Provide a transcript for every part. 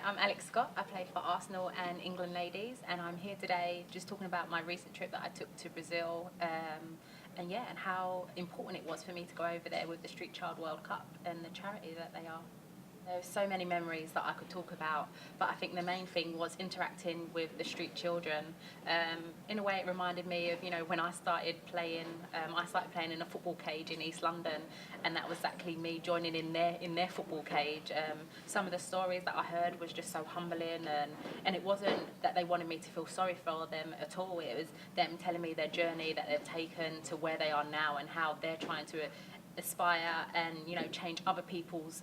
I'm Alex Scott. I play for Arsenal and England Ladies, and I'm here today just talking about my recent trip that I took to Brazil, and how important it was for me to go over there with the Street Child World Cup and the charity that they are. There's so many memories that I could talk about, but I think the main thing was interacting with the street children. In a way, it reminded me of, when I started playing. I started playing in a football cage in East London, and that was exactly me joining in their football cage. Some of the stories that I heard was just so humbling, and it wasn't that they wanted me to feel sorry for them at all. It was them telling me their journey that they've taken to where they are now and how they're trying to aspire and change other people's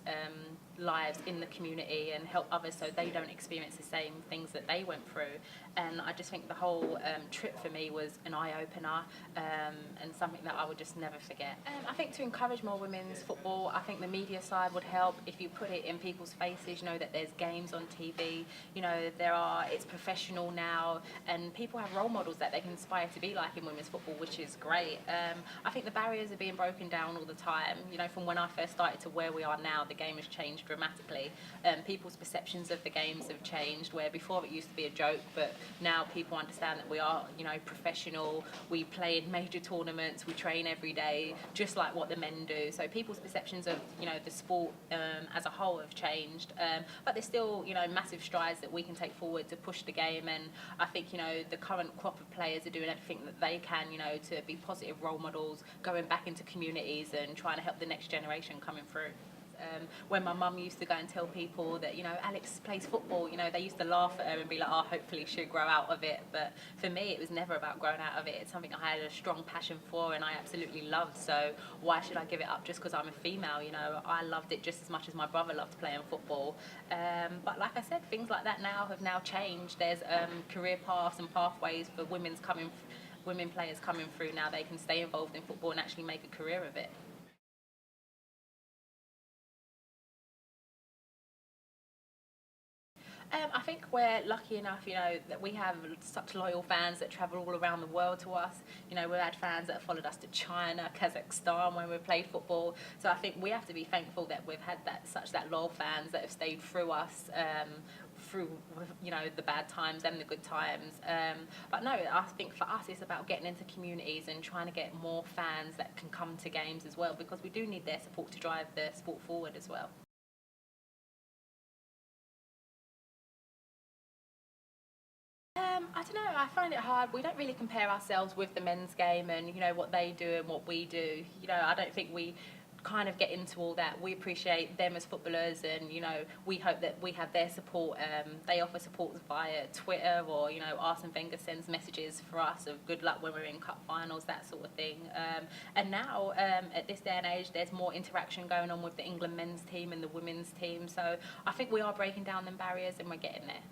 lives in the community and help others so they don't experience the same things that they went through. And I just think the whole trip for me was an eye-opener, and something that I would just never forget. I think to encourage more women's football, I think the media side would help if you put it in people's faces, that there's games on TV, it's professional now, and people have role models that they can aspire to be like in women's football, which is great. I think the barriers are being broken down all the time. From when I first started to where we are now, the game has changed dramatically. People's perceptions of the games have changed, where before it used to be a joke, but now people understand that we are, professional. We play in major tournaments. We train every day, just like what the men do. So people's perceptions of, the sport as a whole have changed. But there's still, massive strides that we can take forward to push the game. And I think, the current crop of players are doing everything that they can, to be positive role models, going back into communities and trying to help the next generation coming through. When my mum used to go and tell people that, Alex plays football, they used to laugh at her and be like, oh, hopefully she'll grow out of it. But for me, it was never about growing out of it. It's something I had a strong passion for and I absolutely loved. So why should I give it up just because I'm a female? I loved it just as much as my brother loved playing football. But like I said, things like that have now changed. There's career paths and pathways for women players coming through now. They can stay involved in football and actually make a career of it. I think we're lucky enough, that we have such loyal fans that travel all around the world to us. We've had fans that have followed us to China, Kazakhstan when we played football. So I think we have to be thankful that we've had that loyal fans that have stayed through us, through the bad times and the good times. But no, I think for us it's about getting into communities and trying to get more fans that can come to games as well, because we do need their support to drive the sport forward as well. I don't know. I find it hard. We don't really compare ourselves with the men's game and what they do and what we do. I don't think we kind of get into all that. We appreciate them as footballers, and we hope that we have their support. They offer support via Twitter, or Arsene Wenger sends messages for us of good luck when we're in cup finals, that sort of thing. And now at this day and age, there's more interaction going on with the England men's team and the women's team. So I think we are breaking down them barriers, and we're getting there.